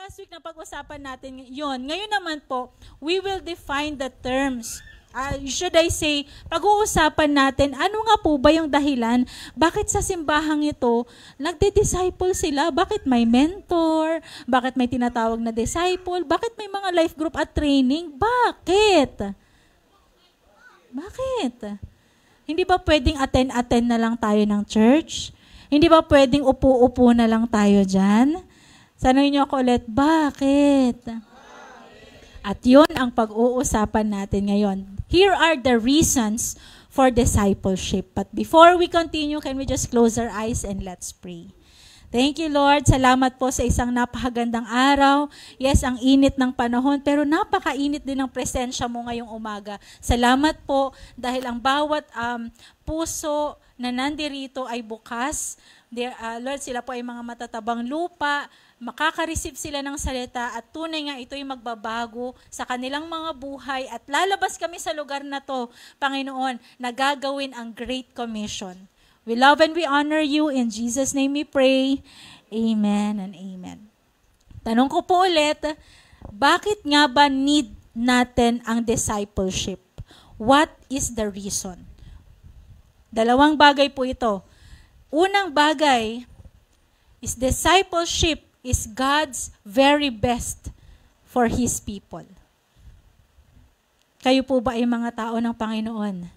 last week na pag-usapan natin yun. Ngayon naman po, we will define the terms. Should I say, pag-uusapan natin, ano nga po ba yung dahilan? Bakit sa simbahang ito, nagde-disciple sila? Bakit may mentor? Bakit may tinatawag na disciple? Bakit may mga life group at training? Bakit? Bakit? Hindi ba pwedeng attend na lang tayo ng church? Hindi ba pwedeng upo-upo na lang tayo dyan? Sanayin niyo ako ulit, bakit? At yun ang pag-uusapan natin ngayon. Here are the reasons for discipleship. But before we continue, can we just close our eyes and let's pray. Thank you, Lord. Salamat po sa isang napakagandang araw. Yes, ang init ng panahon, pero napakainit din ang presensya mo ngayong umaga. Salamat po dahil ang bawat puso na nandirito ay bukas. Lord, sila po ay mga matatabang lupa. Makaka-receive sila ng salita at tunay nga ito'y magbabago sa kanilang mga buhay at lalabas kami sa lugar na to, Panginoon, na gagawin ang Great Commission. We love and we honor you. In Jesus' name we pray. Amen and amen. Tanong ko po ulit, bakit nga ba need natin ang discipleship? What is the reason? Dalawang bagay po ito. Unang bagay is discipleship is God's very best for His people. Kayo po ba ay mga tao ng Panginoon?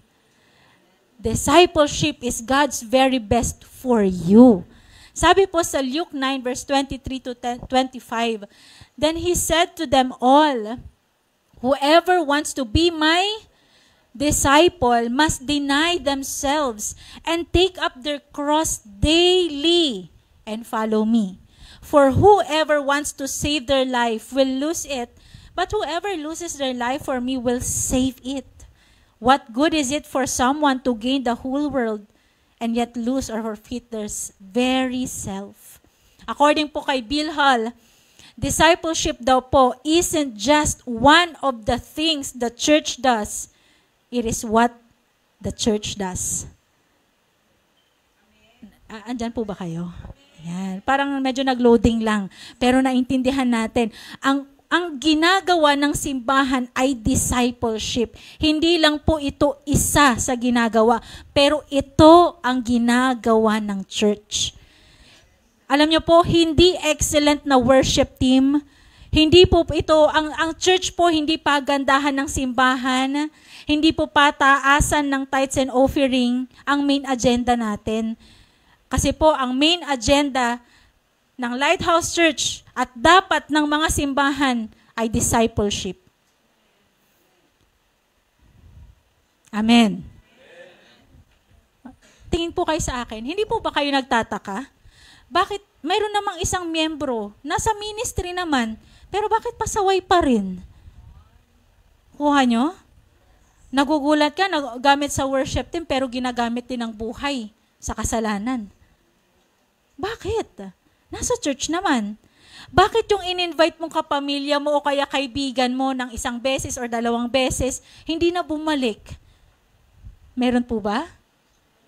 Discipleship is God's very best for you. Sabi po sa Luke 9 verse 23 to 25, then He said to them all, whoever wants to be my disciple must deny themselves and take up their cross daily and follow me. For whoever wants to save their life will lose it, but whoever loses their life for me will save it. What good is it for someone to gain the whole world and yet lose or forfeit their very self? According po kay Bill Hall, discipleship daw po isn't just one of the things the church does. It is what the church does. Andyan po ba kayo? Yan. Parang medyo nag-loading lang. Pero naintindihan natin, ang ginagawa ng simbahan ay discipleship. Hindi lang po ito isa sa ginagawa, pero ito ang ginagawa ng church. Alam niyo po, hindi excellent na worship team. Hindi po ito, ang church po hindi pagandahan ng simbahan. Hindi po pataasan ng tithes and offering ang main agenda natin. Kasi po, ang main agenda ng Lighthouse Church at dapat ng mga simbahan ay discipleship. Amen. Tingin po kayo sa akin, hindi po ba kayo nagtataka? Bakit mayroon namang isang miyembro, nasa ministry naman, pero bakit pasaway pa rin? Kuha nyo? Nagugulat ka, gamit sa worship team, pero ginagamit din ng buhay sa kasalanan. Bakit? Nasa church naman. Bakit yung in-invite mong kapamilya mo o kaya kaibigan mo ng isang beses or 2 beses, hindi na bumalik? Meron po ba?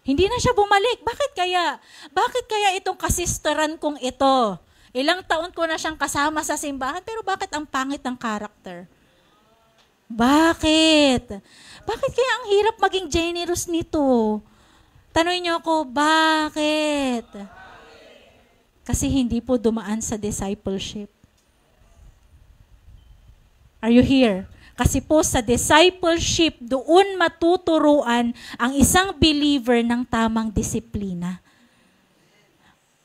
Hindi na siya bumalik. Bakit kaya? Bakit kaya itong kasisteran kong ito? Ilang taon ko na siyang kasama sa simbahan, pero bakit ang pangit ng karakter? Bakit? Bakit kaya ang hirap maging generous nito? Tanungin niyo ako, bakit? Kasi hindi po dumaan sa discipleship. Are you here? Kasi po sa discipleship, doon matuturuan ang isang believer ng tamang disiplina.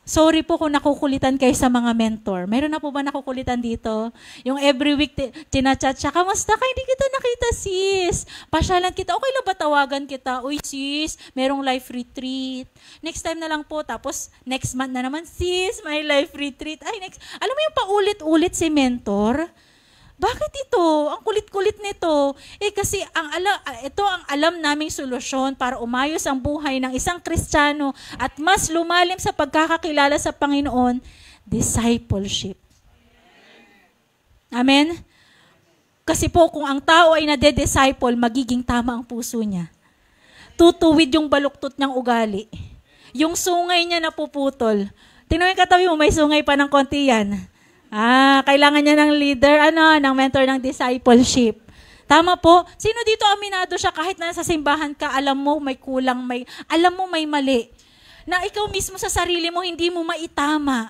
Sorry po kung nakukulitan kayo sa mga mentor. Mayroon na po ba nakukulitan dito? Yung every week, tinachat siya, kamusta ka? Hindi kita nakita, sis. Pasyalan kita. Okay lang ba tawagan kita? Uy, sis, merong life retreat. Next time na lang po. Tapos, next month na naman, sis, may life retreat. Ay, next. Alam mo yung paulit-ulit si mentor? Bakit ito? Ang kulit-kulit nito. Kasi ito ang alam naming solusyon para umayos ang buhay ng isang Kristiyano at mas lumalim sa pagkakakilala sa Panginoon, discipleship. Amen? Kasi po kung ang tao ay nade-disciple, magiging tama ang puso niya. Tutuwid yung baluktot niyang ugali. Yung sungay niya napuputol. Tingnan mo yung katabi mo, may sungay pa ng konti yan. Kailangan niya ng leader, ng mentor ng discipleship. Tama po. Sino dito aminado siya kahit nasa simbahan ka, alam mo may kulang, alam mo may mali. Na ikaw mismo sa sarili mo, hindi mo maitama.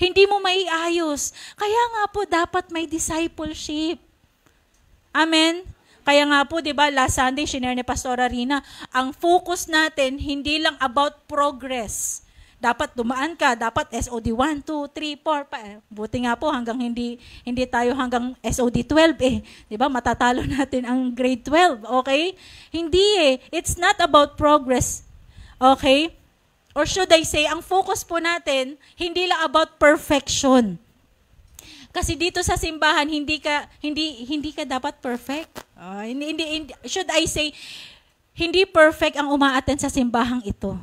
Hindi mo maiayos. Kaya nga po, dapat may discipleship. Amen? Kaya nga po, di ba, last Sunday, shinare ni Pastora Rina, ang focus natin, hindi lang about progress. Dapat dumaan ka, dapat SOD 1, 2, 3, 4. Buti nga po hanggang hindi tayo hanggang SOD 12 eh. 'Di ba? Matatalo natin ang grade 12, okay? Hindi eh. It's not about progress. Okay? Or should I say, ang focus po natin hindi lang about perfection. Kasi dito sa simbahan hindi ka dapat perfect. Should I say, hindi perfect ang umaattend sa simbahang ito.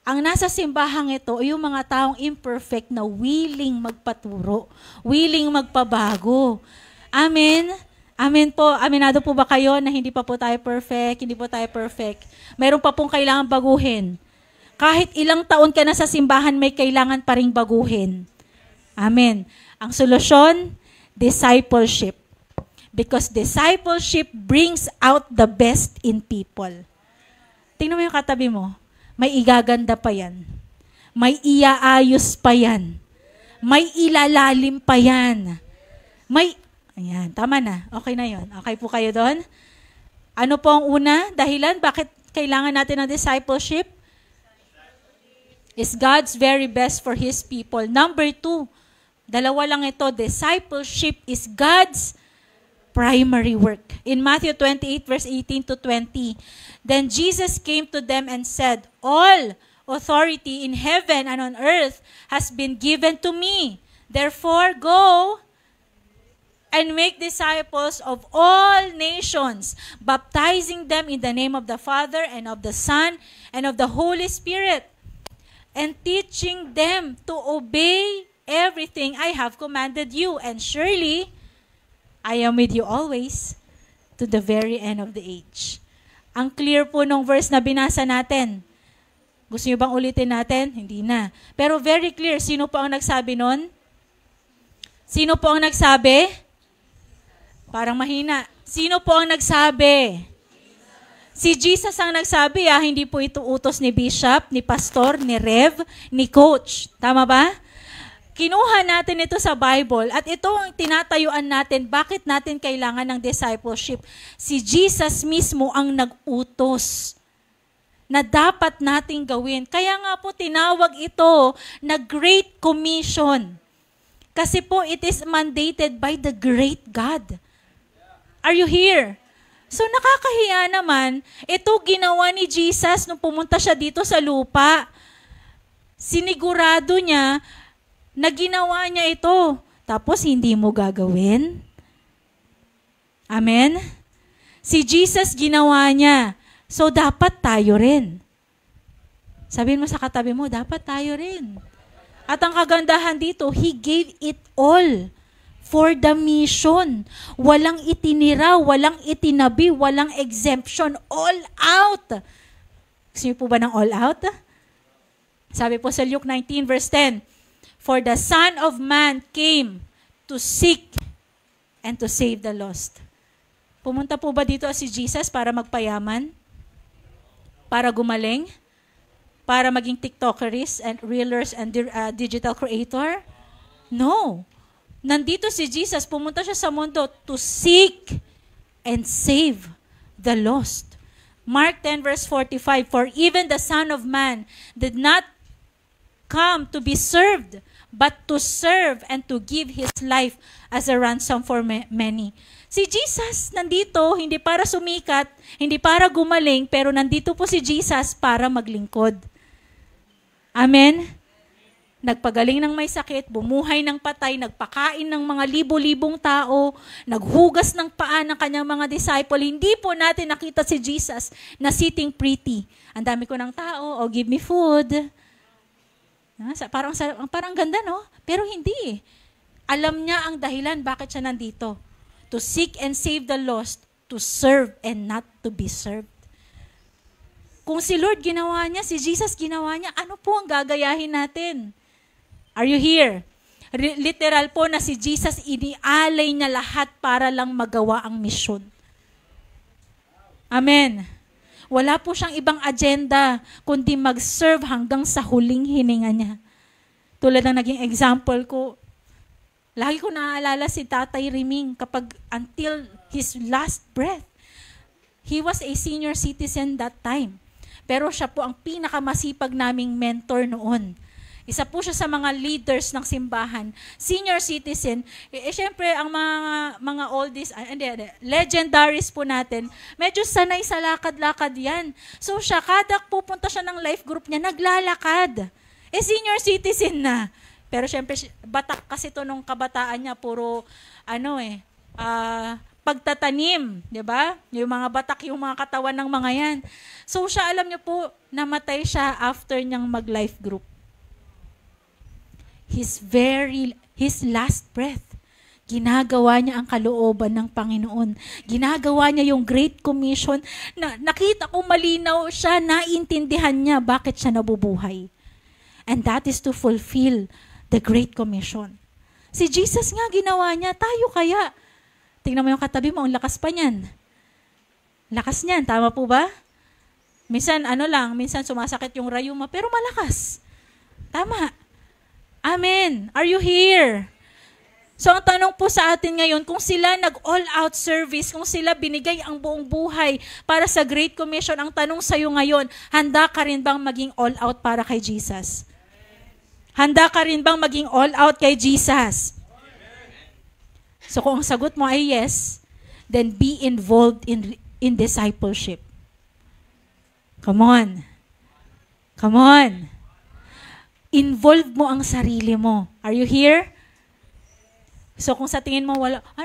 Ang nasa simbahang ito ay yung mga taong imperfect na willing magpaturo, willing magpabago. Amen? Amen po. Aminado po ba kayo na hindi pa po tayo perfect? Hindi po tayo perfect. Meron pa pong kailangan baguhin. Kahit ilang taon ka na sa simbahan, may kailangan pa ring baguhin. Amen. Ang solusyon, discipleship. Because discipleship brings out the best in people. Tingnan mo yung katabi mo. May igaganda pa yan. May iaayos pa yan. May ilalalim pa yan. Ayan, tama na. Okay na yon. Okay po kayo doon? Ano po ang una? Dahilan, bakit kailangan natin ng discipleship? Is God's very best for His people. Number 2, dalawa lang ito. Discipleship is God's primary work. In Matthew 28, verse 18 to 20, then Jesus came to them and said, all authority in heaven and on earth has been given to me. Therefore, go and make disciples of all nations, baptizing them in the name of the Father and of the Son and of the Holy Spirit, and teaching them to obey everything I have commanded you. And surely, I am with you always to the very end of the age. Ang clear po nung verse na binasa natin. Gusto niyo bang ulitin natin? Hindi na. Pero very clear. Sino po ang nagsabi nun? Sino po ang nagsabi? Parang mahina. Sino po ang nagsabi? Si Jesus ang nagsabi, hindi po ito utos ni Bishop, ni Pastor, ni Rev, ni Coach. Tama ba? Kinuha natin ito sa Bible at ito ang tinatayuan natin, bakit natin kailangan ng discipleship. Si Jesus mismo ang nag-utos na dapat nating gawin. Kaya nga po tinawag ito na Great Commission. Kasi po it is mandated by the great God. Are you here? So nakakahiya naman, ito ginawa ni Jesus nung pumunta siya dito sa lupa. Sinigurado niya na ginawa niya ito, tapos hindi mo gagawin? Amen? Si Jesus ginawa niya, so dapat tayo rin. Sabihin mo sa katabi mo, dapat tayo rin. At ang kagandahan dito, He gave it all for the mission. Walang itinira, walang itinabi, walang exemption, all out. Gusto niyo po ba ng all out? Sabi po sa Luke 19 verse 10, for the Son of Man came to seek and to save the lost. Pumunta po ba dito si Jesus para magpayaman? Para gumaling? Para maging TikTokers and reelers and digital creator? No. Nandito si Jesus, pumunta siya sa mundo to seek and save the lost. Mark 10 verse 45, for even the Son of Man did not come to be served, but to serve and to give His life as a ransom for many. Si Jesus nandito, hindi para sumikat, hindi para gumaling, pero nandito po si Jesus para maglingkod. Amen? Nagpagaling ng may sakit, bumuhay ng patay, nagpakain ng mga libo-libong tao, naghugas ng paa ng kanyang mga disciple. Hindi po natin nakita si Jesus na sitting pretty. Ang dami ko ng tao, give me food. Parang ganda, no? Pero hindi. Alam niya ang dahilan bakit siya nandito. To seek and save the lost, to serve and not to be served. Kung si Lord ginawa niya, si Jesus ginawa niya, ano po ang gagayahin natin? Are you here? Literal po na si Jesus, inialay niya lahat para lang magawa ang misyon. Amen. Wala po siyang ibang agenda, kundi mag-serve hanggang sa huling hininga niya. Tulad ng naging example ko, lagi ko naaalala si Tatay Riming kapag until his last breath. He was a senior citizen that time. Pero siya po ang pinakamasipag naming mentor noon. Isa po siya sa mga leaders ng simbahan. Senior citizen. Siyempre, ang mga oldies, legendaries po natin, medyo sanay sa lakad-lakad yan. So siya, kada pupunta siya ng life group niya, naglalakad. Senior citizen na. Pero siyempre, batak kasi to nung kabataan niya, puro, pagtatanim, di ba? Yung mga batak, yung mga katawan ng mga yan. So siya, alam niyo po, namatay siya after niyang mag-life group. His last breath, ginagawa niya ang kalooban ng Panginoon. Ginagawa niya yung Great Commission na nakita ko malinaw siya, naintindihan niya bakit siya nabubuhay. And that is to fulfill the Great Commission. Si Jesus nga ginawa niya, tayo kaya. Tingnan mo yung katabi mo, ang lakas pa niyan. Lakas niyan, tama po ba? Minsan, minsan sumasakit yung rayuma, pero malakas. Tama. Amen. Are you here? So, ang tanong po sa atin ngayon, kung sila nag-all-out service, kung sila binigay ang buong buhay para sa Great Commission, ang tanong sa'yo ngayon, handa ka rin bang maging all-out para kay Jesus? Handa ka rin bang maging all-out kay Jesus? So, kung ang sagot mo ay yes, then be involved in discipleship. Come on. Come on. Involve mo ang sarili mo. Are you here? So kung sa tingin mo,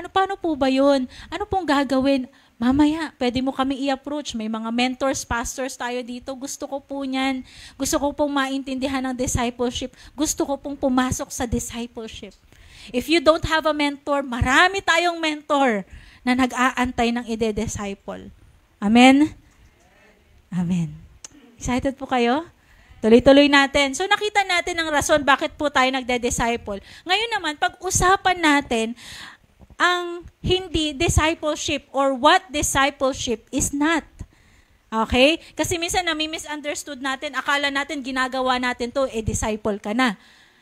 paano po ba yun? Ano pong gagawin? Mamaya, pwede mo kami i-approach. May mga mentors, pastors tayo dito. Gusto ko po niyan. Gusto ko pong maintindihan ng discipleship. Gusto ko pong pumasok sa discipleship. If you don't have a mentor, marami tayong mentor na nag-aantay ng ide-disciple. Amen? Amen. Excited po kayo? Tuloy-tuloy natin. So nakita natin ang rason bakit po tayo nagde-disciple. Ngayon naman, pag-usapan natin ang hindi discipleship or what discipleship is not. Okay? Kasi minsan nami-misunderstood natin, akala natin ginagawa natin to, disciple ka na.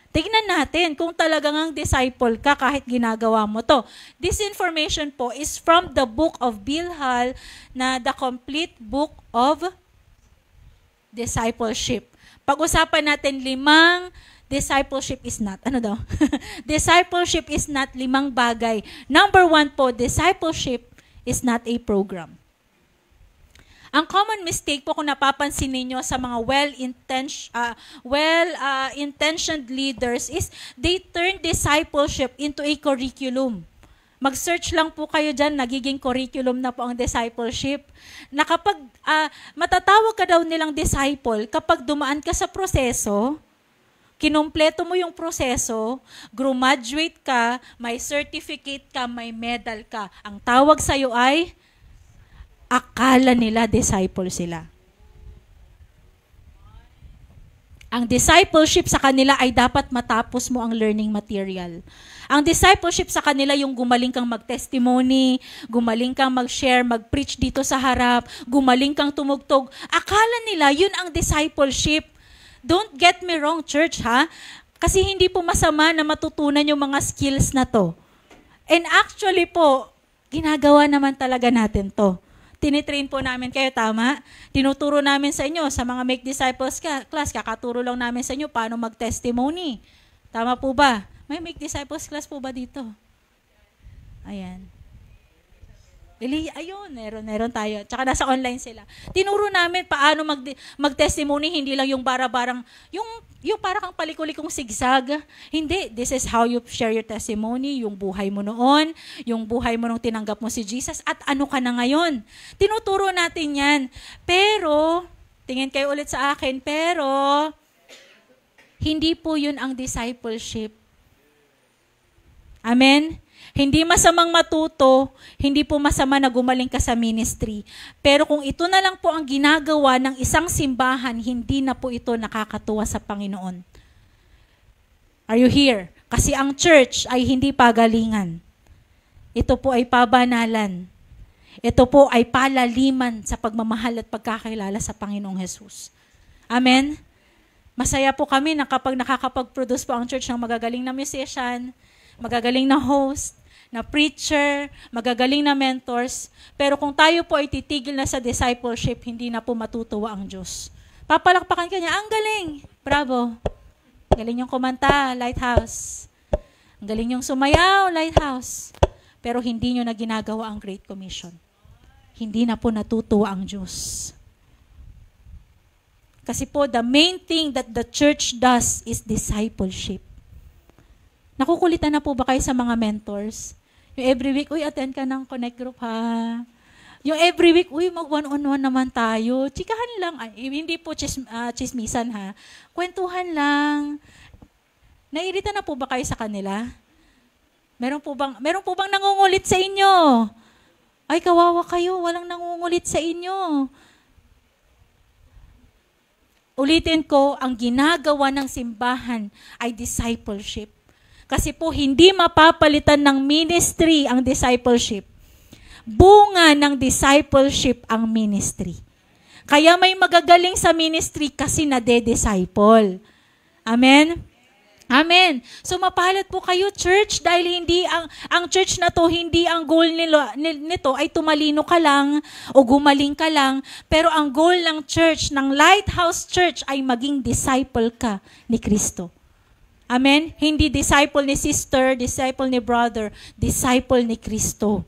Tignan natin kung talagang ang disciple ka kahit ginagawa mo to. This information po is from the book of Bilhal na The Complete Book of Discipleship. Pag-usapan natin 5 discipleship is not. Ano daw? Discipleship is not 5 bagay. Number 1 po, discipleship is not a program. Ang common mistake po kung napapansin ninyo sa mga well-intentioned leaders is they turn discipleship into a curriculum. Mag-search lang po kayo dyan, nagiging curriculum na po ang discipleship. Na kapag matatawag ka daw nilang disciple, kapag dumaan ka sa proseso, kinumpleto mo yung proseso, graduate ka, may certificate ka, may medal ka. Ang tawag sa'yo ay, akala nila disciple sila. Ang discipleship sa kanila ay dapat matapos mo ang learning material. Ang discipleship sa kanila yung gumaling kang mag-testimony, gumaling kang mag-share, mag-preach dito sa harap, gumaling kang tumugtog. Akala nila yun ang discipleship. Don't get me wrong, church, ha? Kasi hindi po masama na matutunan yung mga skills na to. And actually po, ginagawa naman talaga natin to. Tinitrain po namin kayo, tama? Tinuturo namin sa inyo, sa mga Make Disciples class, kakaturo lang namin sa inyo paano mag-testimony. Tama po ba? May Make Disciples class po ba dito? Ayan. Ayun, meron tayo. Tsaka nasa online sila. Tinuro namin paano mag-testimony, hindi lang yung bara-barang, yung para kang palikulikong sigsag. Hindi, this is how you share your testimony, yung buhay mo noon, yung buhay mo nung tinanggap mo si Jesus, at ano ka na ngayon. Tinuturo natin yan. Pero, tingin kayo ulit sa akin, pero, hindi po yun ang discipleship. Amen? Hindi masamang matuto, hindi po masama na gumaling ka sa ministry. Pero kung ito na lang po ang ginagawa ng isang simbahan, hindi na po ito nakakatuwa sa Panginoon. Are you here? Kasi ang church ay hindi pagalingan. Ito po ay pabanalan. Ito po ay palaliman sa pagmamahal at pagkakilala sa Panginoong Hesus. Amen? Masaya po kami na kapag nakakapag-produce po ang church ng magagaling na musician, magagaling na host, na preacher, magagaling na mentors. Pero kung tayo po ay titigil na sa discipleship, hindi na po matutuwa ang Diyos. Papalakpakan ka niya, ang galing! Bravo! Galing yung kumanta, Lighthouse. Ang galing yung sumayaw, Lighthouse. Pero hindi nyo na ginagawa ang Great Commission. Hindi na po natutuwa ang Diyos. Kasi po, the main thing that the church does is discipleship. Nakukulitan na po ba kayo sa mga mentors? Yung every week, uy, attend ka ng Connect Group ha. Yung every week, uy, mag-one-on-one naman tayo. Chikahan lang. Hindi po chismisan ha. Kwentuhan lang. Nairita na po ba kayo sa kanila? Meron po bang nangungulit sa inyo? Ay, kawawa kayo. Walang nangungulit sa inyo. Ulitin ko, ang ginagawa ng simbahan ay discipleship. Kasi po, hindi mapapalitan ng ministry ang discipleship. Bunga ng discipleship ang ministry. Kaya may magagaling sa ministry kasi nade-disciple. Amen? Amen. So mapalad po kayo, church, dahil hindi ang church na to, hindi ang goal nito ay tumalino ka lang o gumaling ka lang, pero ang goal ng church, ng Lighthouse Church ay maging disciple ka ni Kristo. Amen? Hindi disciple ni sister, disciple ni brother, disciple ni Kristo.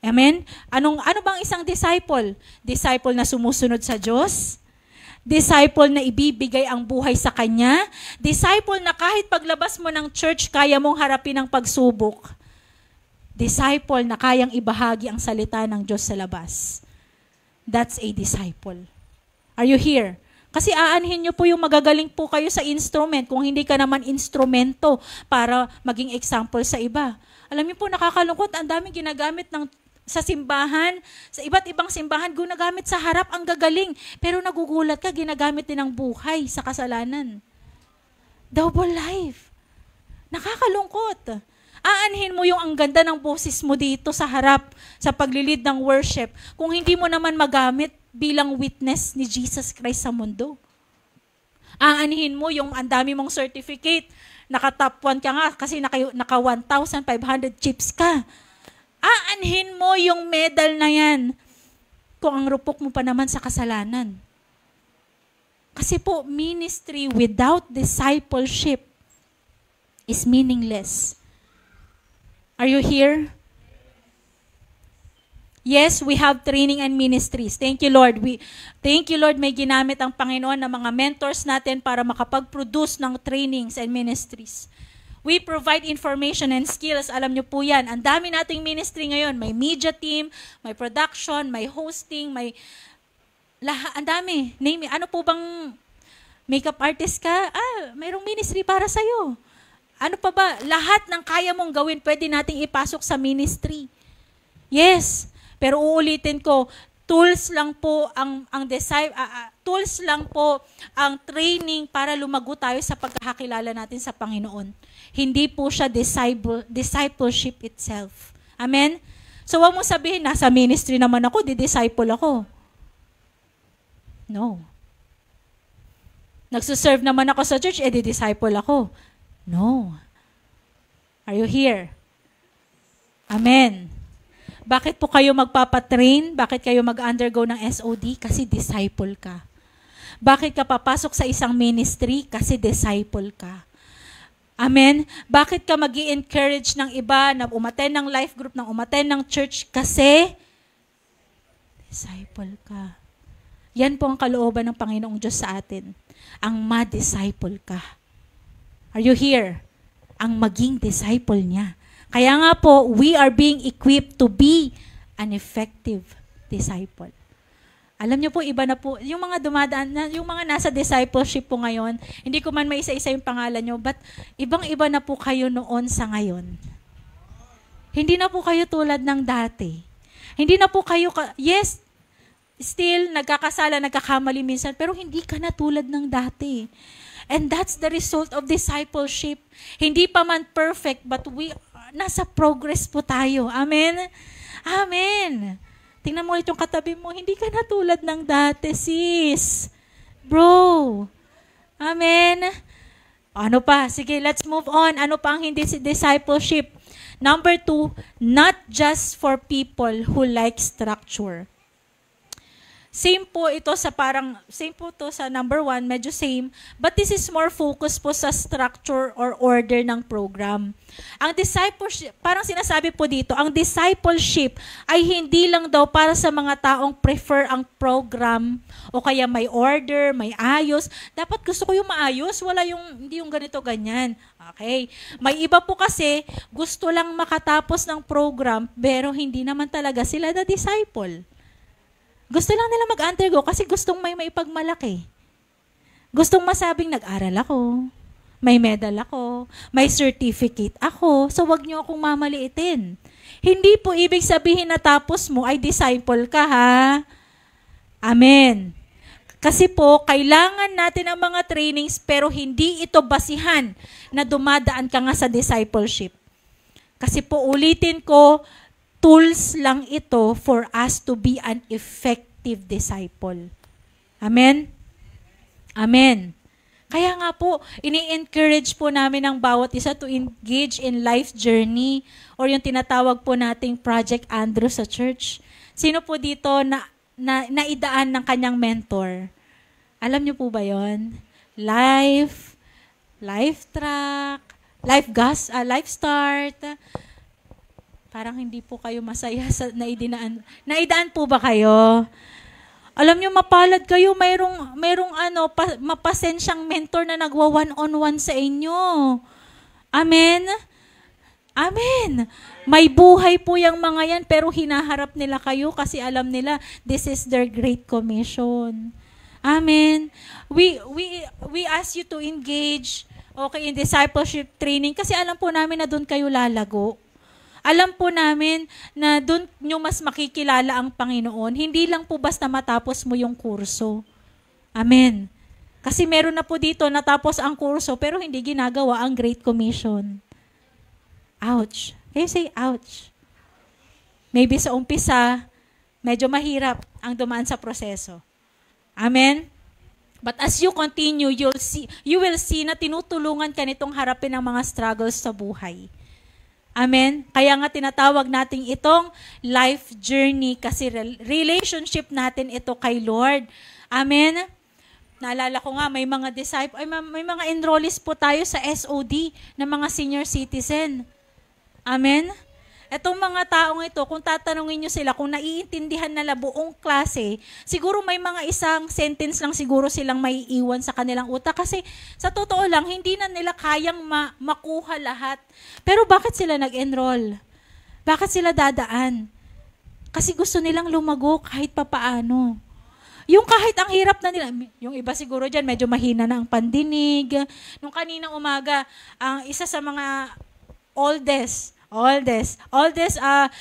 Amen? Ano bang isang disciple? Disciple na sumusunod sa Diyos? Disciple na ibibigay ang buhay sa Kanya? Disciple na kahit paglabas mo ng church, kaya mong harapin ang pagsubok? Disciple na kayang ibahagi ang salita ng Diyos sa labas? That's a disciple. Are you here? Kasi aanhin nyo po yung magagaling po kayo sa instrument kung hindi ka naman instrumento para maging example sa iba. Alam niyo po, nakakalungkot, ang daming ginagamit sa simbahan, sa iba't ibang simbahan, ginagamit sa harap ang gagaling. Pero nagugulat ka, ginagamit din ang buhay sa kasalanan. Double life. Nakakalungkot. Aanhin mo yung ang ganda ng boses mo dito sa harap, sa paglilid ng worship, kung hindi mo naman magamit bilang witness ni Jesus Christ sa mundo. Aanhin mo yung ang dami mong certificate, naka-top 1 ka nga kasi naka 1,500 chips ka. Aanhin mo yung medal na yan kung ang rupok mo pa naman sa kasalanan. Kasi po, ministry without discipleship is meaningless. Are you here? Yes, we have training and ministries. Thank you, Lord. Thank you, Lord, may ginamit ang Panginoon ng mga mentors natin para makapag-produce ng trainings and ministries. We provide information and skills. Alam niyo po yan. Ang dami nating ministry ngayon. May media team, may production, may hosting, may ang dami. Name it. Ano po bang makeup artist ka? Mayroong ministry para sa'yo. Ano pa ba? Lahat ng kaya mong gawin, pwede nating ipasok sa ministry. Yes. Pero uulitin ko, tools lang po ang training para lumago tayo sa pagkakakilala natin sa Panginoon. Hindi po siya discipleship itself. Amen? So, wag mo sabihin, nasa ministry naman ako, di-disciple ako. No. Nagsuserve naman ako sa church, di-disciple ako. No. Are you here? Amen. Bakit po kayo magpapatrain? Bakit kayo mag-undergo ng SOD? Kasi disciple ka. Bakit ka papasok sa isang ministry? Kasi disciple ka. Amen? Bakit ka mag-i-encourage ng iba na umattend ng life group, na umattend ng church? Kasi disciple ka. Yan po ang kalooban ng Panginoong Diyos sa atin. Ang ma-disciple ka. Are you here? Ang maging disciple niya. Kaya nga po, we are being equipped to be an effective disciple. Alam niyo po, iba na po, yung mga dumadaan, yung mga nasa discipleship po ngayon, hindi ko man maisa-isa yung pangalan nyo, but ibang-iba na po kayo noon sa ngayon. Hindi na po kayo tulad ng dati. Hindi na po kayo, yes, still, nagkakasala, nagkakamali minsan, pero hindi ka na tulad ng dati. And that's the result of discipleship. Hindi pa man perfect, but nasa progress po tayo. Amen? Amen. Tingnan mo ulit yung katabi mo, hindi ka na tulad ng dati, sis. Bro. Amen? Ano pa? Sige, let's move on. Ano pa ang hindi discipleship? Number 2, not just for people who like structure. Same po ito same po ito sa number 1, medyo same, but this is more focus po sa structure or order ng program. Ang discipleship, parang sinasabi po dito, ang discipleship ay hindi lang daw para sa mga taong prefer ang program o kaya may order, may ayos. Dapat gusto ko yung maayos, hindi yung ganito, ganyan. Okay. May iba po kasi gusto lang makatapos ng program pero hindi naman talaga sila na disciple. Gusto lang nila mag-undergo kasi gustong may maipagmalaki. Gustong masabing nag-aral ako, may medal ako, may certificate ako, so wag niyo akong mamaliitin. Hindi po ibig sabihin na tapos mo ay disciple ka, ha? Amen. Kasi po, kailangan natin ang mga trainings pero hindi ito basihan na dumadaan ka nga sa discipleship. Kasi po, ulitin ko, tools lang ito for us to be an effective disciple. Amen? Amen. Kaya nga po, ini-encourage po namin ang bawat isa to engage in life journey or yung tinatawag po nating Project Andrew sa church. Sino po dito na naidaan ng kanyang mentor? Alam niyo po ba yon? Life track, life start. Parang hindi po kayo masaya sa naidaan. Naidaan po ba kayo? Alam niyo, mapalad kayo, mayroong mapasensyang mentor na nagwa one-on-one sa inyo. Amen? Amen. May buhay po yung mga yan, pero hinaharap nila kayo kasi alam nila, this is their great commission. Amen. We ask you to engage, in discipleship training kasi alam po namin na doon kayo lalago. Alam po namin na doon nyo mas makikilala ang Panginoon. Hindi lang po basta matapos mo yung kurso. Amen. Kasi meron na po dito natapos ang kurso pero hindi ginagawa ang Great Commission. Ouch. Can you say ouch? Maybe sa umpisa, medyo mahirap ang dumaan sa proseso. Amen? But as you continue, you will see na tinutulungan ka nitong harapin ang mga struggles sa buhay. Amen? Kaya nga tinatawag natin itong life journey kasi relationship natin ito kay Lord. Amen? Naalala ko nga, may mga may mga enrollees po tayo sa SOD na mga senior citizen. Amen? Etong mga taong ito, kung tatanungin nyo sila, kung naiintindihan nila buong klase, siguro may mga isang sentence lang siguro silang maiiwan sa kanilang utak. Kasi sa totoo lang, hindi na nila kayang makuha lahat. Pero bakit sila nag-enroll? Bakit sila dadaan? Kasi gusto nilang lumago kahit papaano. Yung kahit ang hirap na nila, yung iba siguro dyan, medyo mahina na ang pandinig. Nung kaninang umaga, ang isa sa mga oldest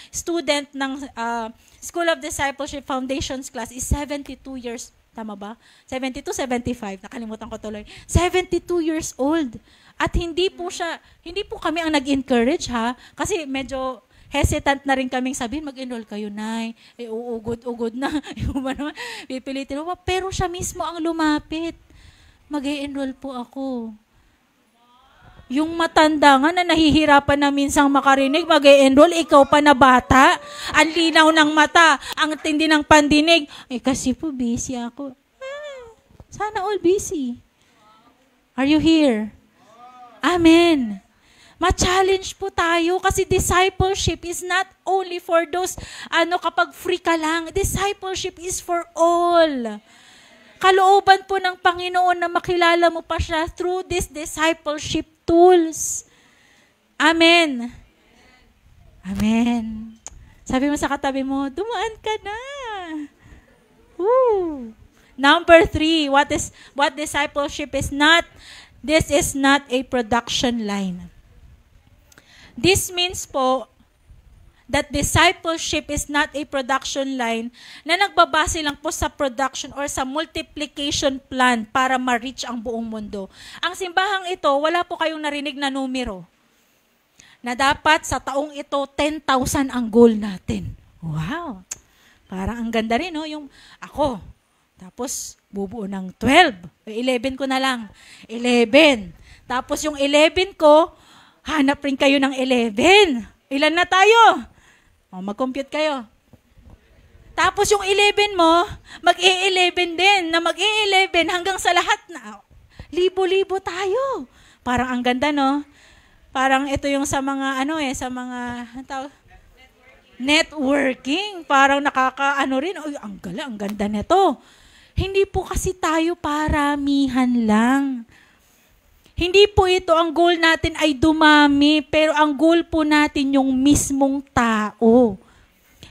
student ng School of Discipleship Foundations class is 72 years. Tama ba? 72, 75. Nakalimutan ko tuloy. 72 years old. At hindi po kami ang nag-encourage, ha? Kasi medyo hesitant na rin kaming sabihin, mag-enroll kayo, Nay. Uugod na. Pipilitin mo. Pero siya mismo ang lumapit. Mag-enroll po ako. Yung matanda nga na nahihirapan na minsang makarinig, mag-e-enroll, ikaw pa na bata, ang linaw ng mata, ang tindi ng pandinig. Kasi po busy ako. Sana all busy. Are you here? Amen. Ma-challenge po tayo kasi discipleship is not only for those, kapag free ka lang. Discipleship is for all. Kalooban po ng Panginoon na makilala mo pa siya through this discipleship tools. Amen. Amen. Sabi mo sa katabi mo, dumaan ka na. Woo. Number 3, what discipleship is not? This is not a production line. This means po, that discipleship is not a production line na nagbabase lang po sa production or sa multiplication plan para ma-reach ang buong mundo. Ang simbahang ito, wala po kayong narinig na numero na dapat sa taong ito, 10,000 ang goal natin. Wow! Parang ang ganda rin, no? Yung ako, tapos bubuo ng 12. 11 ko na lang. 11. Tapos yung 11 ko, hanap rin kayo ng 11. Ilan na tayo? Mag-compute kayo. Tapos yung 11 mo, mag-i-11 din, na mag-i-11 hanggang sa lahat na. Libo-libo tayo. Parang ang ganda, no? Parang ito yung sa mga, sa mga, networking. Parang nakaka-ano rin. Uy, ang ganda nito. Hindi po kasi tayo paramihan lang. Hindi po ito ang goal natin ay dumami, pero ang goal po natin yung mismong tao.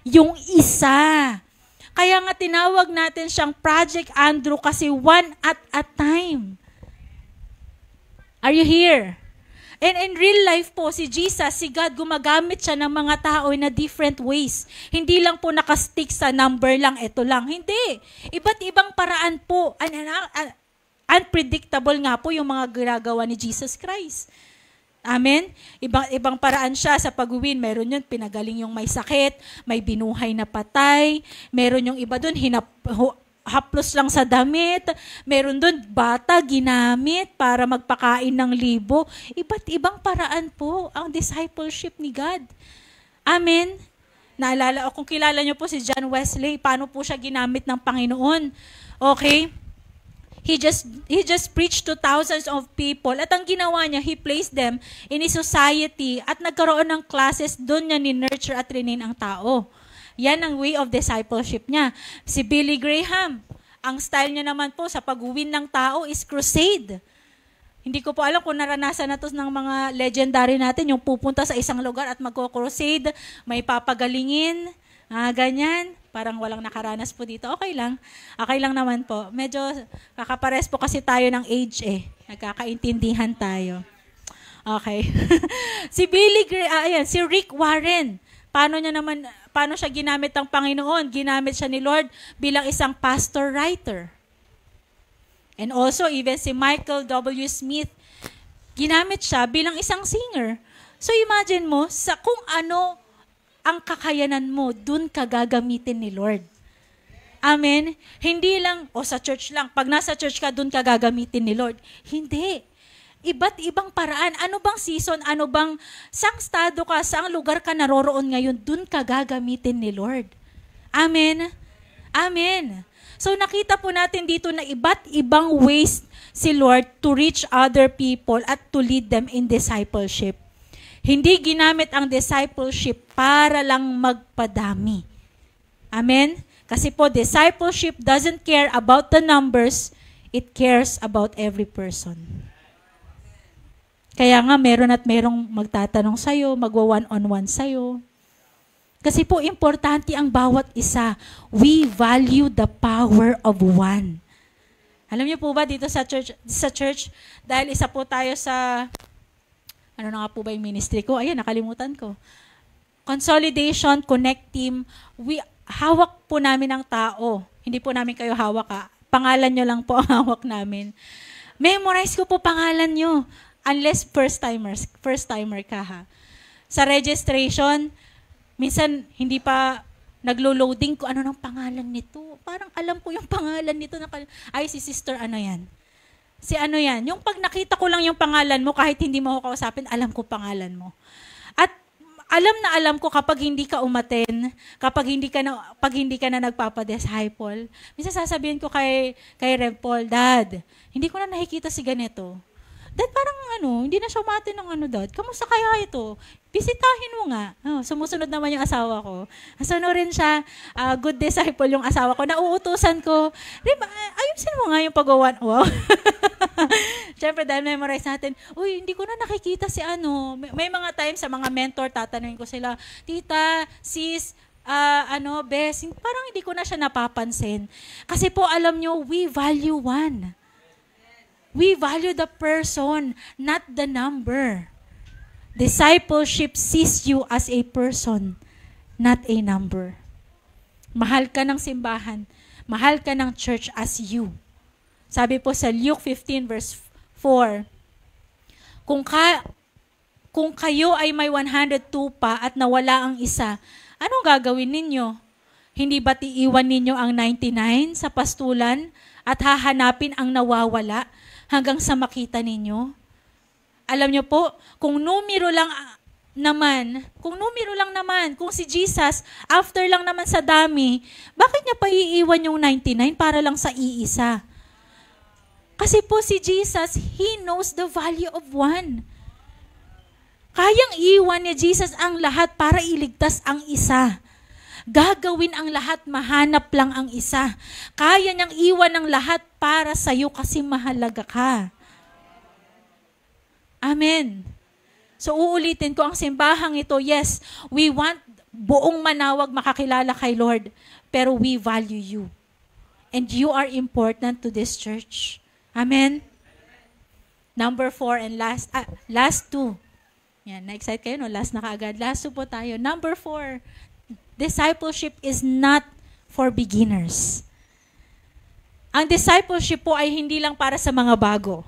Yung isa. Kaya nga tinawag natin siyang Project Andrew kasi one at a time. Are you here? And in real life po, si Jesus, si God, gumagamit siya ng mga tao in a different ways. Hindi lang po nakastick sa number lang, ito lang. Hindi. Iba't ibang paraan po. Unpredictable nga po yung mga ginagawa ni Jesus Christ. Amen? Ibang paraan siya sa pag-uwin. Meron yun, pinagaling yung may sakit, may binuhay na patay. Meron yung iba dun, haplos lang sa damit. Meron dun, bata, ginamit para magpakain ng libo. Iba't ibang paraan po ang discipleship ni God. Amen? Naalala, kung kilala niyo po si John Wesley, paano po siya ginamit ng Panginoon. Okay? He just preached to thousands of people at ang ginawa niya, he placed them in a society at nagkaroon ng classes, doon niya ni-nurture at trinin ang tao. Yan ang way of discipleship niya. Si Billy Graham, ang style niya naman po sa pag-win ng tao is crusade. Hindi ko po alam kung naranasan na to ng mga legendary natin, yung pupunta sa isang lugar at magko-crusade, may papagalingin, ganyan. Parang walang nakaranas po dito. Okay lang. Okay lang naman po. Medyo kakapares po kasi tayo ng age eh. Nagkakaintindihan tayo. Okay. Si Rick Warren. Paano siya ginamit ng Panginoon? Ginamit siya ni Lord bilang isang pastor-writer. And also, even si Michael W. Smith, ginamit siya bilang isang singer. So imagine mo, sa kung ano ang kakayanan mo, dun ka gagamitin ni Lord. Amen? Hindi lang, sa church lang. Pag nasa church ka, dun ka gagamitin ni Lord. Hindi. Iba't ibang paraan. Ano bang season? Ano bang, saang estado ka, saang lugar ka naroroon ngayon, dun ka gagamitin ni Lord. Amen? Amen. So nakita po natin dito na iba't ibang ways si Lord to reach other people at to lead them in discipleship. Hindi ginamit ang discipleship para lang magpadami. Amen? Kasi po, discipleship doesn't care about the numbers, it cares about every person. Kaya nga, meron at merong magtatanong sa'yo, magwa-one-on-one sa'yo. Kasi po, importante ang bawat isa. We value the power of one. Alam niyo po ba dito sa church, dahil isa po tayo sa... Ano na nga po ba yung ministry ko? Ayan, nakalimutan ko. Consolidation, Connect Team. Hawak po namin ang tao. Hindi po namin kayo hawak ha. Pangalan nyo lang po ang hawak namin. Memorize ko po pangalan nyo. Unless first timer ka ha. Sa registration, minsan hindi pa naglo-loading ko ano ng pangalan nito. Parang alam ko yung pangalan nito. Ay, si sister ano yan. Si ano yan, yung pag nakita ko lang yung pangalan mo, kahit hindi mo ako kausapin, alam ko pangalan mo. At alam ko kapag hindi ka umaten, pag hindi ka na nagpapadisciple, minsan sasabihin ko kay Rev Paul, Dad, hindi ko na nakikita si ganito. Dad, parang hindi na siya umaten ng Dad. Kamusta kaya ito? Bisitahin mo nga. Sumusunod naman yung asawa ko. Sunod rin siya, good disciple yung asawa ko. Nauutusan ko, diba, ayusin mo nga yung pag-uwan. Wow. Siyempre, dahil memorize natin, hindi ko na nakikita si May mga times sa mga mentor, tatanungin ko sila, Tita, sis, Bes, parang hindi ko na siya napapansin. Kasi po, alam nyo, we value one. We value the person, not the number. Discipleship sees you as a person, not a number. Mahal ka ng simbahan. Mahal ka ng church as you. Sabi po sa Luke 15 verse 4, kung kayo ay may 102 pa at nawala ang isa, anong gagawin ninyo? Hindi ba't iiwan ninyo ang 99 sa pastulan at hahanapin ang nawawala hanggang sa makita ninyo? Alam nyo po, kung numero lang naman, kung si Jesus, after lang naman sa dami, bakit niya pa iiwan yung 99 para lang sa iisa? Kasi po si Jesus, He knows the value of one. Kayang iwan ni Jesus ang lahat para iligtas ang isa. Gagawin ang lahat, mahanap lang ang isa. Kaya niyang iwan ang lahat para sa'yo kasi mahalaga ka. Amen. So uulitin ko ang simbahang ito, yes, we want buong Manawag makakilala kay Lord, pero we value you. And you are important to this church. Amen? Number 4 and last 2. Yan, na-excite kayo, no? Last na kaagad. Last 2 po tayo. Number 4, discipleship is not for beginners. Ang discipleship po ay hindi lang para sa mga bago.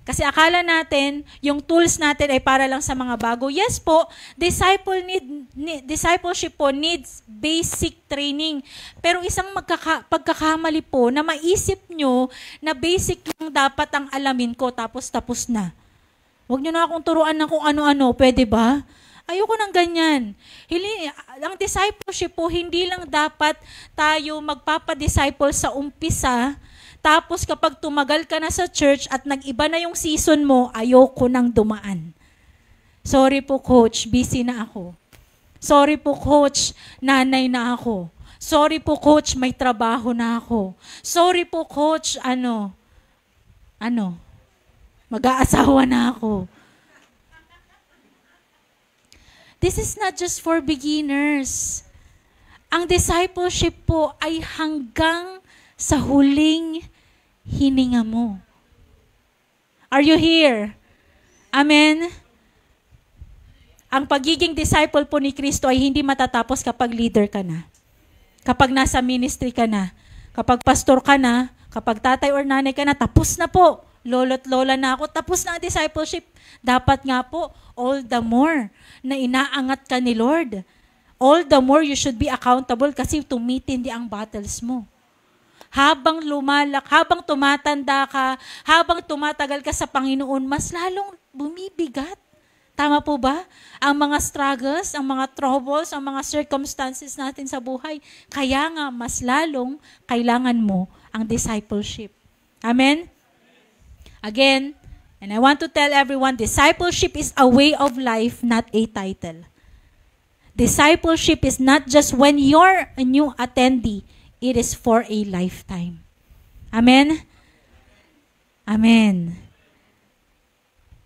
Kasi akala natin, yung tools natin ay para lang sa mga bago. Yes po, discipleship po needs basic training. Pero isang pagkakamali po na maisip nyo na basic lang dapat ang alamin ko tapos na. Huwag nyo na akong turuan ng kung ano-ano, pwede ba? Ayoko ng ganyan. Ang discipleship po, hindi lang dapat tayo magpapadisciple sa umpisa. Tapos kapag tumagal ka na sa church at nag-iba na yung season mo, ayoko nang dumaan. Sorry po coach, busy na ako. Sorry po coach, nanay na ako. Sorry po coach, may trabaho na ako. Sorry po coach, mag-aasawa na ako. This is not just for beginners. Ang discipleship po ay hanggang sa huling hininga mo. Are you here? Amen? Ang pagiging disciple po ni Kristo ay hindi matatapos kapag leader ka na. Kapag nasa ministry ka na. Kapag pastor ka na. Kapag tatay or nanay ka na, tapos na po. Lolo't lola na ako, tapos na ang discipleship. Dapat nga po, all the more na inaangat ka ni Lord. All the more you should be accountable kasi tumitindi ang battles mo. Habang tumatanda ka, habang tumatagal ka sa Panginoon, mas lalong bumibigat. Tama po ba? Ang mga struggles, ang mga troubles, ang mga circumstances natin sa buhay. Kaya nga, mas lalong kailangan mo ang discipleship. Amen? Again, and I want to tell everyone, discipleship is a way of life, not a title. Discipleship is not just when you're a new attendee, it is for a lifetime. Amen? Amen.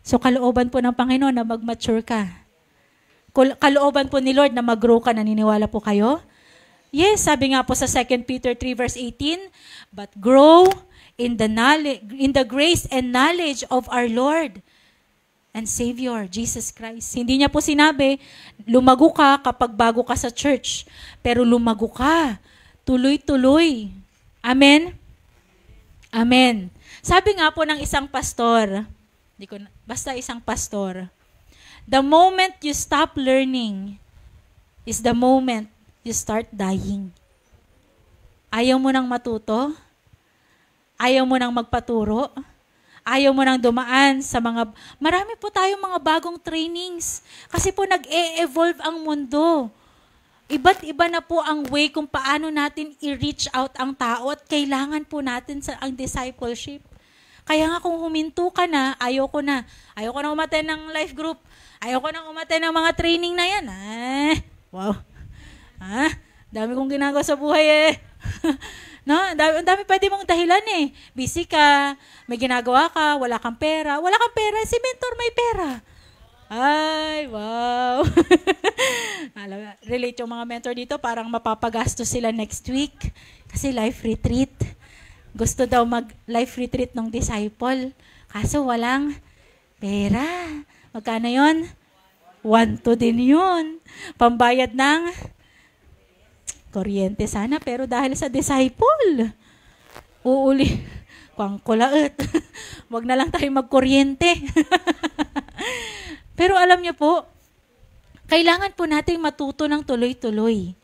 So, kalooban po ng Panginoon na mag-mature ka. Kalooban po ni Lord na mag-grow ka. Naniniwala po kayo? Yes, sabi nga po sa 2 Peter 3 verse 18, but grow in the grace and knowledge of our Lord and Savior, Jesus Christ. Hindi niya po sinabi, lumago ka kapag bago ka sa church. Pero lumago ka. Tuloy-tuloy. Amen? Amen. Sabi nga po ng isang pastor, basta isang pastor, the moment you stop learning is the moment you start dying. Ayaw mo nang matuto? Ayaw mo nang magpaturo? Ayaw mo nang dumaan sa marami po tayong mga bagong trainings. Kasi po nag-e-evolve ang mundo. Iba't iba na po ang way kung paano natin i-reach out ang tao at kailangan po natin ang discipleship. Kaya nga kung huminto ka na, ayoko na umattend ng life group. Ayoko na umattend ng mga training na yan. Wow. Dami kong ginagawa sa buhay No, ang dami pwede mong dahilan Busy ka, may ginagawa ka, wala kang pera. Wala kang pera, si mentor may pera. Ay, wow. Relate yung mga mentor dito, parang mapapagastos sila next week. Kasi life retreat. Gusto daw mag-life retreat ng disciple. Kaso walang pera. Magkano yun? 1-2 din yun. Pambayad ng Kuryente sana, pero dahil sa disciple, uuli, kwang kulaot. Wag na lang tayo magkuryente. Pero alam niyo po, kailangan po natin matuto ng tuloy-tuloy.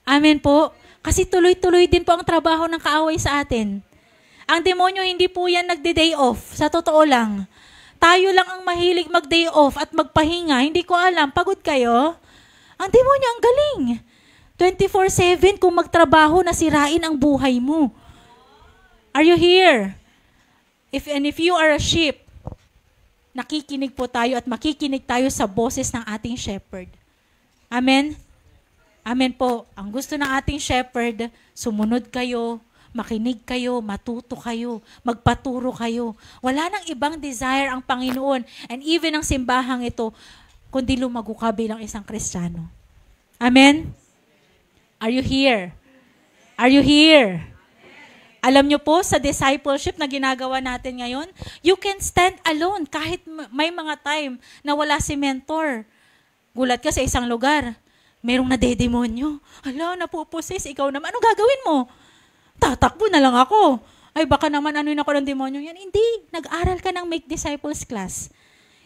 Amen po. Kasi tuloy-tuloy din po ang trabaho ng kaaway sa atin. Ang demonyo hindi po yan nagde-day off. Sa totoo lang. Tayo lang ang mahilig mag-day off at magpahinga. Hindi ko alam. Pagod kayo? Ang demonyo ang galing. 24/7 kung magtrabaho na sirain ang buhay mo. Are you here? If you are a sheep, nakikinig po tayo at makikinig tayo sa boses ng ating shepherd. Amen? Amen po. Ang gusto ng ating shepherd, sumunod kayo, makinig kayo, matuto kayo, magpaturo kayo. Wala nang ibang desire ang Panginoon and even ang simbahang ito, kundi lumago ka bilang isang Kristiyano. Amen? Are you here? Are you here? Alam nyo po, sa discipleship na ginagawa natin ngayon, you can stand alone kahit may mga time na wala si mentor. Gulat ka sa isang lugar, merong nadedemonyo. Hala, napupusis, ikaw naman. Ano gagawin mo? Tatakbo na lang ako. Ay, baka naman anuin ako ng demonyo yan. Hindi, nag-aral ka ng Make Disciples class.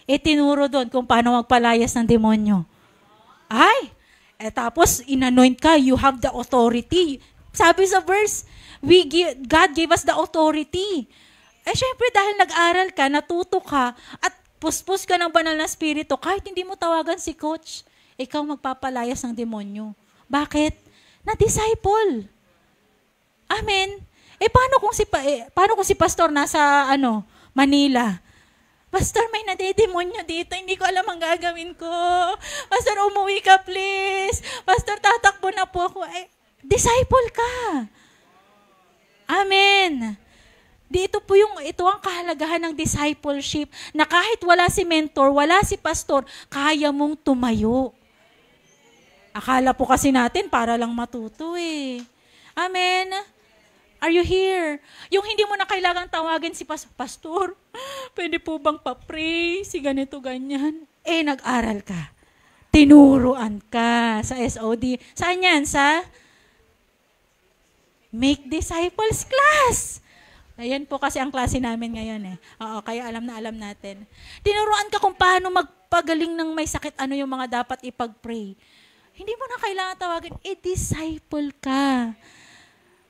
Tinuro doon kung paano magpalayas ng demonyo. Ay, tapos inanoint ka, you have the authority. Sabi sa verse, God gave us the authority. Syempre dahil nag-aral ka, natuto ka, at puspos ka ng banal na spirito, kahit hindi mo tawagan si coach, ikaw magpapalayas ng demonyo. Bakit? Na-disciple. Amen. Paano kung si pastor nasa Manila? Pastor, may nadedemonyo dito. Hindi ko alam ang gagawin ko. Pastor, umuwi ka please. Pastor, tatakbo na po ako. Disciple ka. Amen. Ito ang kahalagahan ng discipleship na kahit wala si mentor, wala si pastor, kaya mong tumayo. Akala po kasi natin para lang matuto eh. Amen. Are you here? Yung hindi mo na kailangan tawagin si pastor, pwede po bang pa-pray si ganito ganyan? Nag-aral ka. Tinuruan ka sa SOD. Saan yan? Sa Make Disciples class. Ayan po kasi ang klase namin ngayon eh. Oo, kaya alam na alam natin. Tinuruan ka kung paano magpagaling ng may sakit, ano yung mga dapat ipag-pray. Hindi mo na kailangan tawagin, disciple ka.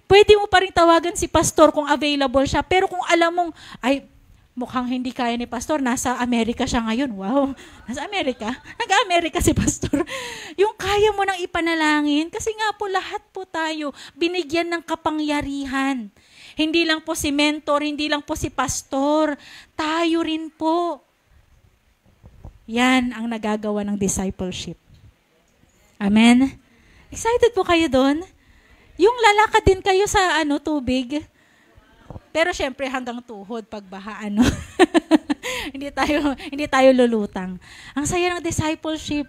Pwede mo pa rin tawagan si pastor kung available siya, pero kung alam mong, mukhang hindi kaya ni pastor, nasa Amerika siya ngayon. Wow, nasa Amerika? Nag-Amerika si pastor. Yung kaya mo nang ipanalangin, kasi nga po lahat po tayo binigyan ng kapangyarihan. Hindi lang po si mentor, hindi lang po si pastor, tayo rin po. Yan ang nagagawa ng discipleship. Amen? Excited po kayo doon? Yung lalakad din kayo sa tubig, pero syempre hanggang tuhod pagbaha hindi tayo lulutang. Ang saya ng discipleship,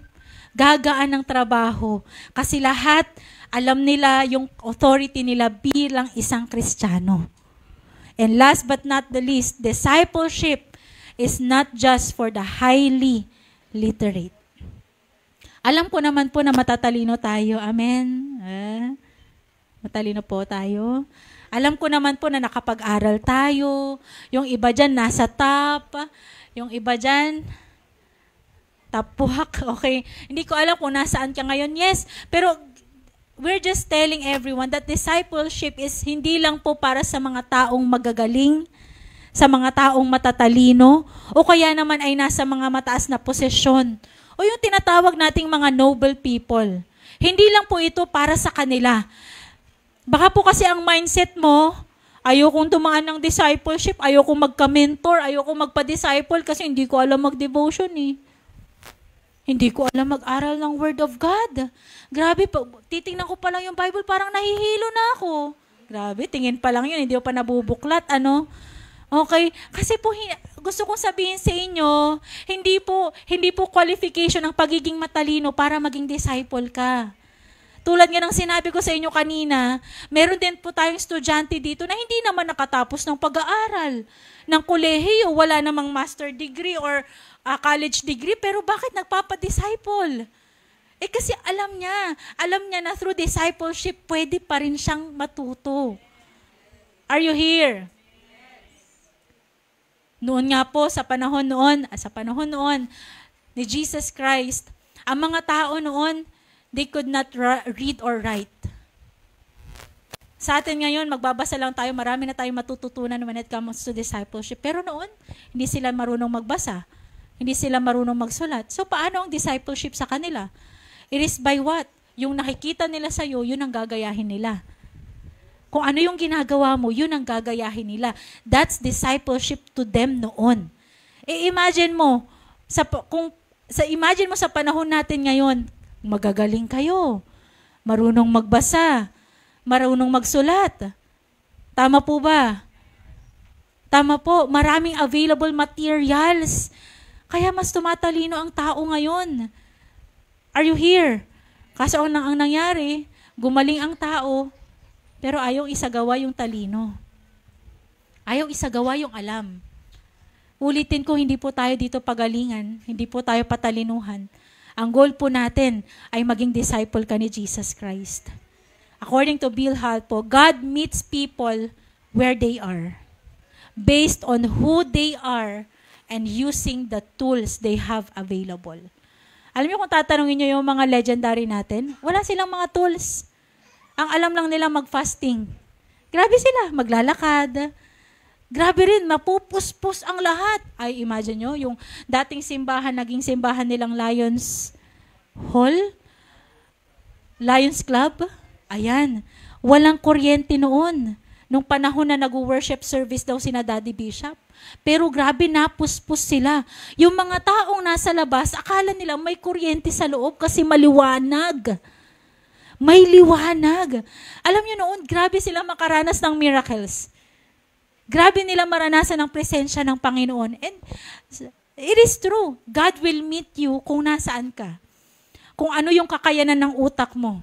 gagaan ng trabaho kasi lahat alam nila yung authority nila bilang isang Kristiyano. And last but not the least, discipleship is not just for the highly literate. Alam ko naman po na matatalino tayo. Amen. Matalino po tayo. Alam ko naman po na nakapag-aral tayo. Yung iba dyan nasa top. Yung iba dyan, tapuhak. Okay. Hindi ko alam kung nasaan ka ngayon. Yes. Pero we're just telling everyone that discipleship is hindi lang po para sa mga taong magagaling, sa mga taong matatalino, o kaya naman ay nasa mga mataas na posisyon. O yung tinatawag nating mga noble people. Hindi lang po ito para sa kanila. Baka po kasi ang mindset mo, ayokong tumaan ng discipleship, ayokong magka-mentor, ayokong magpa-disciple kasi hindi ko alam mag-devotion eh. Hindi ko alam mag-aral ng Word of God. Grabe, titingnan ko pa lang yung Bible, parang nahihilo na ako. Grabe, tingin pa lang yun, hindi ko pa nabubuklat, Okay, kasi po gusto kong sabihin sa inyo, hindi po qualification ang pagiging matalino para maging disciple ka. Tulad nga ng sinabi ko sa inyo kanina, meron din po tayong estudyante dito na hindi naman nakatapos ng pag-aaral ng kolehiyo, wala namang master degree or college degree, pero bakit nagpapadisciple? Kasi alam niya na through discipleship, pwede pa rin siyang matuto. Are you here? Noon nga po, sa panahon noon ni Jesus Christ, ang mga tao noon, they could not read or write. Sa atin ngayon, magbabasa lang tayo, marami na tayong matututunan when it comes to discipleship. Pero noon, hindi sila marunong magbasa. Hindi sila marunong magsulat. So, paano ang discipleship sa kanila? It is by what? Yung nakikita nila sa'yo, yun ang gagayahin nila. Kung ano yung ginagawa mo, yun ang gagayahin nila. That's discipleship to them noon. Imagine mo sa panahon natin ngayon, magagaling kayo, marunong magbasa, marunong magsulat. Tama po ba? Tama po, maraming available materials. Kaya mas tumatalino ang tao ngayon. Are you here? Kaso ang nangyari, gumaling ang tao, pero ayaw isagawa yung talino. Ayaw isagawa yung alam. Ulitin ko, hindi po tayo dito pagalingan, hindi po tayo patalinuhan. Ang goal po natin ay maging disciple ka ni Jesus Christ. According to Bill Hall po, God meets people where they are, based on who they are and using the tools they have available. Alam niyo kung tatanungin niyo yung mga legendary natin, wala silang mga tools. Ang alam lang nila mag-fasting. Grabe sila, maglalakad. Grabe rin, mapupuspos ang lahat. Ay, imagine nyo, yung dating simbahan, naging simbahan nilang Lions Hall, Lions Club. Ayan, walang kuryente noon. Nung panahon na nag-worship service daw sina Daddy Bishop. Pero grabe, napuspos sila. Yung mga taong nasa labas, akala nila may kuryente sa loob kasi maliwanag. May liwanag. Alam nyo noon, grabe sila makaranas ng miracles. Grabe nila maranasan ang presensya ng Panginoon. And it is true. God will meet you kung nasaan ka. Kung ano yung kakayanan ng utak mo.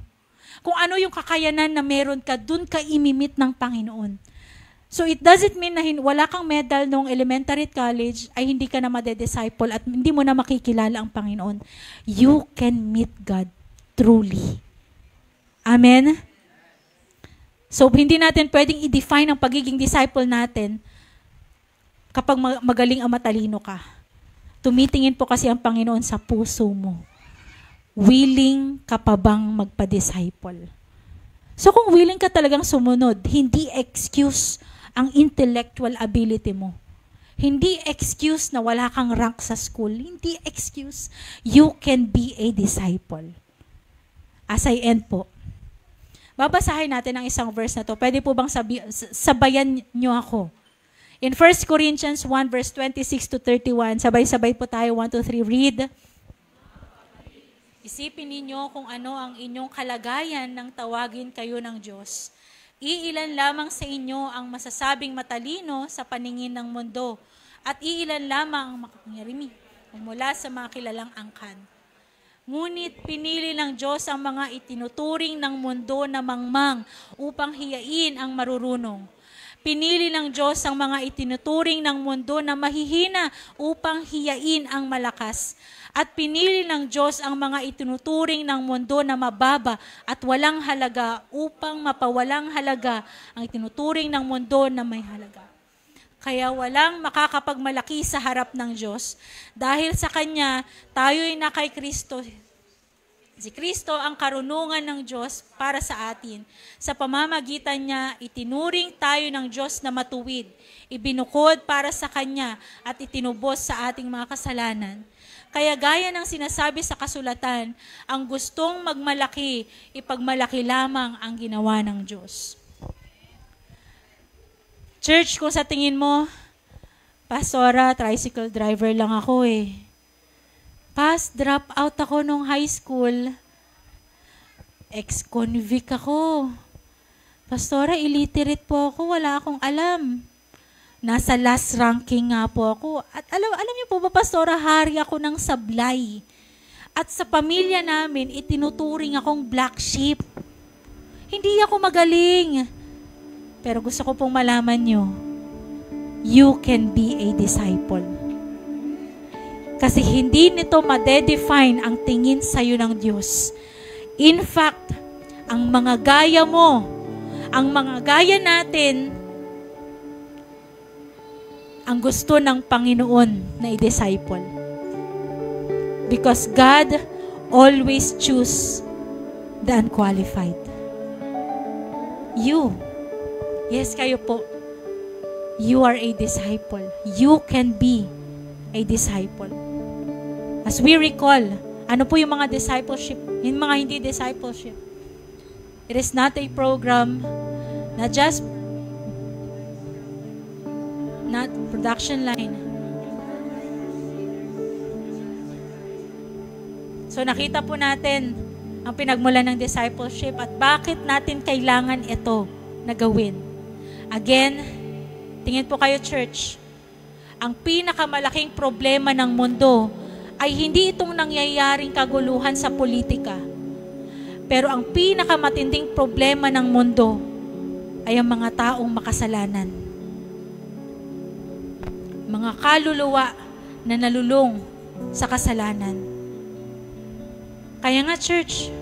Kung ano yung kakayanan na meron ka, dun ka imimit ng Panginoon. So it doesn't mean na wala kang medal nung elementary at college, ay hindi ka na madedisciple at hindi mo na makikilala ang Panginoon. You can meet God truly. Amen? So hindi natin pwedeng i-define ang pagiging disciple natin kapag magaling ang matalino ka. Tumitingin po kasi ang Panginoon sa puso mo. Willing ka pa bang magpa-disciple? So kung willing ka talagang sumunod, hindi excuse ang intellectual ability mo. Hindi excuse na wala kang rank sa school. Hindi excuse. You can be a disciple. As I end po, babasahin natin ang isang verse na to. Pwede po bang sabayan nyo ako? In 1 Corinthians 1 verse 26 to 31, sabay-sabay po tayo, 1, 2, 3, read. Isipin ninyo kung ano ang inyong kalagayan nang tawagin kayo ng Diyos. Iilan lamang sa inyo ang masasabing matalino sa paningin ng mundo, at iilan lamang ang makapangyarimi mula sa mga kilalang angkan. Ngunit pinili ng Diyos ang mga itinuturing ng mundo na mangmang upang hiyain ang marurunong. Pinili ng Diyos ang mga itinuturing ng mundo na mahihina upang hiyain ang malakas. At pinili ng Diyos ang mga itinuturing ng mundo na mababa at walang halaga upang mapawalang halaga ang itinuturing ng mundo na may halaga. Kaya walang makakapagmalaki sa harap ng Diyos. Dahil sa Kanya, tayo'y na kay Kristo. Si Kristo ang karunungan ng Diyos para sa atin. Sa pamamagitan niya, itinuring tayo ng Diyos na matuwid, ibinukod para sa Kanya at itinubos sa ating mga kasalanan. Kaya gaya ng sinasabi sa kasulatan, ang gustong magmalaki, ipagmalaki lamang ang ginawa ng Diyos. Church, kung sa tingin mo, Pastora, tricycle driver lang ako eh. Drop out ako nung high school. Ex-convict ako. Pastora, illiterate po ako, wala akong alam. Nasa last ranking nga po ako. At alam niyo po ba, Pastora, hari ako ng sablay. At sa pamilya namin, itinuturing akong black sheep. Hindi ako magaling. Pero gusto ko pong malaman nyo, you can be a disciple. Kasi hindi nito ma-define ang tingin sa'yo ng Diyos. In fact, ang mga gaya mo, ang mga gaya natin, ang gusto ng Panginoon na i-disciple. Because God always choose the unqualified. You, yes, kayo po, you are a disciple. You can be a disciple. As we recall, ano po yung mga discipleship, yung mga hindi discipleship? It is not a program na just not production line. So nakita po natin ang pinagmulan ng discipleship at bakit natin kailangan ito na gawin. Again, tingin po kayo, church, ang pinakamalaking problema ng mundo ay hindi itong nangyayaring kaguluhan sa politika. Pero ang pinakamatinding problema ng mundo ay ang mga taong makasalanan. Mga kaluluwa na nalulung sa kasalanan. Kaya nga, church,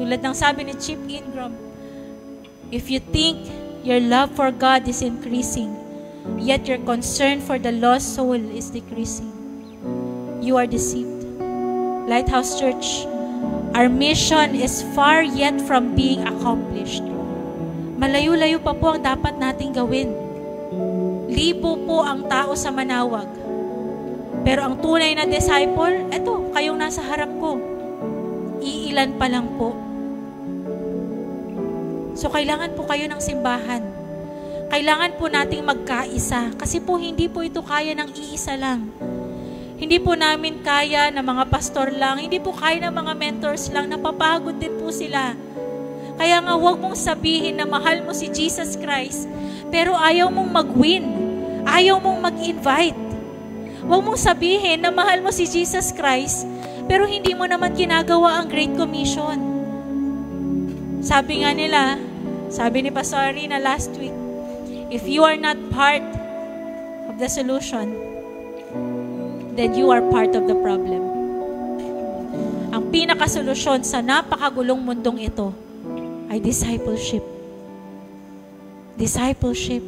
tulad ng sabi ni Chip Ingram, if you think your love for God is increasing, yet your concern for the lost soul is decreasing, you are deceived. Lighthouse Church, our mission is far yet from being accomplished. Malayo-layo pa po ang dapat nating gawin. Libo po ang tao sa manawag. Pero ang tunay na disciple, eto, kayong nasa harap ko. Iilan pa lang po. So kailangan po kayo ng simbahan. Kailangan po nating magkaisa. Kasi po hindi po ito kaya ng iisa lang. Hindi po namin kaya na mga pastor lang, hindi po kaya ng mga mentors lang, napapagod din po sila. Kaya nga huwag mong sabihin na mahal mo si Jesus Christ, pero ayaw mong mag-win, ayaw mong mag-invite. Huwag mong sabihin na mahal mo si Jesus Christ, pero hindi mo naman ginagawa ang Great Commission. Sabi nga nila, sabi ni Pastor Rina last week, if you are not part of the solution, then you are part of the problem. Ang pinakasolusyon sa napakagulong mundong ito ay discipleship. Discipleship.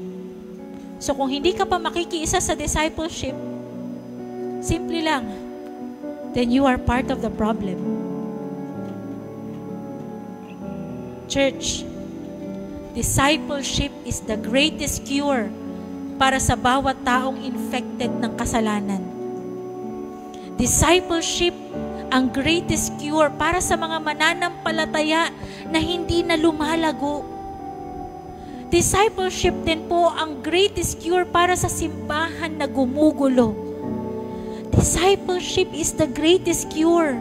So kung hindi ka pa makikiisa sa discipleship, simple lang, then you are part of the problem. Church, discipleship is the greatest cure para sa bawat taong infected ng kasalanan. Discipleship ang greatest cure para sa mga mananampalataya na hindi na lumalago. Discipleship din po ang greatest cure para sa simbahan na gumugulo. Discipleship is the greatest cure.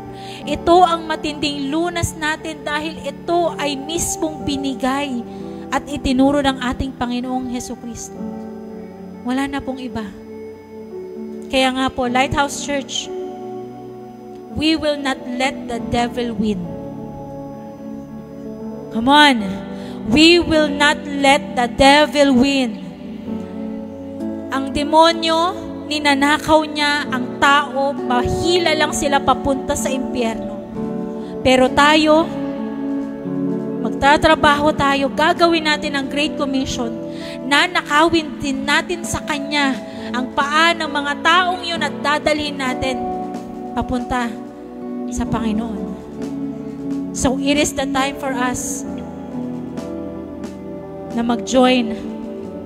Ito ang matinding lunas natin dahil ito ay mismong binigay at itinuro ng ating Panginoong Hesukristo. Wala na pong iba. Kaya nga po, Lighthouse Church, we will not let the devil win. Come on. We will not let the devil win. Ang demonyo, ninanakaw niya ang tao, mahila lang sila papunta sa impyerno. Pero tayo, magtatrabaho tayo, gagawin natin ang Great Commission, nanakawin din natin sa Kanya ang paa ng mga taong yun at dadalhin natin papunta sa Panginoon. So it is the time for us na mag-join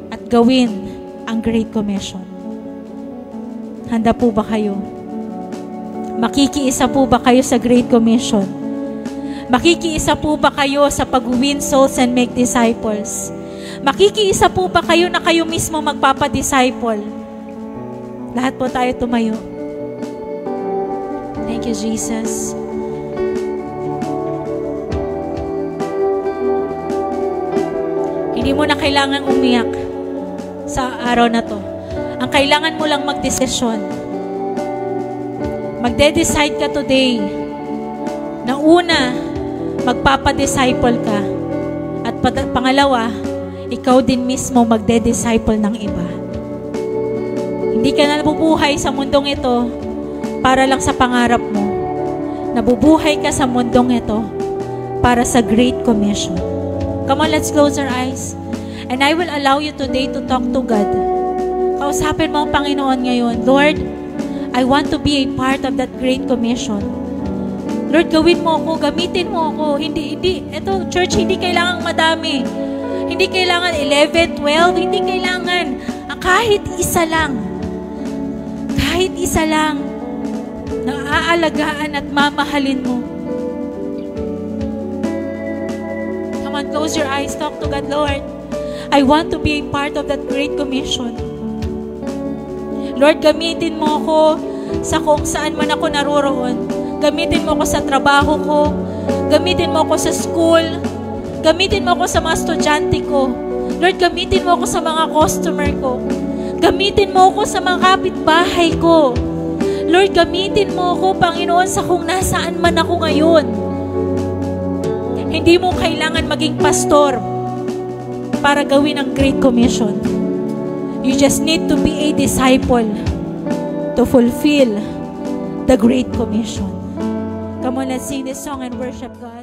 at gawin ang Great Commission. Handa po ba kayo? Makikiisa po ba kayo sa Great Commission? Makikiisa po ba kayo sa pag-win souls and make disciples? Makikiisa po ba kayo na kayo mismo magpapadisciple? Lahat po tayo tumayo. Thank you, Jesus. Hindi mo na kailangan umiyak sa araw na to. Ang kailangan mo lang magdesisyon. Magde-decide ka today na una, magpapadisciple ka. At pangalawa, ikaw din mismo magde-disciple ng iba. Hindi ka na nabubuhay sa mundong ito para lang sa pangarap mo. Nabubuhay ka sa mundong ito para sa Great Commission. Come on, let's close our eyes. And I will allow you today to talk to God. Kausapin mo ang Panginoon ngayon. Lord, I want to be a part of that Great Commission. Lord, gawin mo ako, gamitin mo ako. Ito, church, hindi kailangan madami. Hindi kailangan 11, 12, hindi kailangan. Kahit isa lang. Kahit isa lang na aalagaan at mamahalin mo. Come on, close your eyes. Talk to God, Lord. I want to be a part of that Great Commission. Lord, gamitin mo ako sa kung saan man ako naroroon. Gamitin mo ako sa trabaho ko. Gamitin mo ako sa school. Gamitin mo ako sa mga estudyante ko. Lord, gamitin mo ako sa mga customer ko. Gamitin mo ako sa mga kapitbahay ko. Lord, gamitin mo ako, Panginoon, sa kung nasaan man ako ngayon. Hindi mo kailangan maging pastor para gawin ang Great Commission. You just need to be a disciple to fulfill the Great Commission. Come on, let's sing this song and worship God.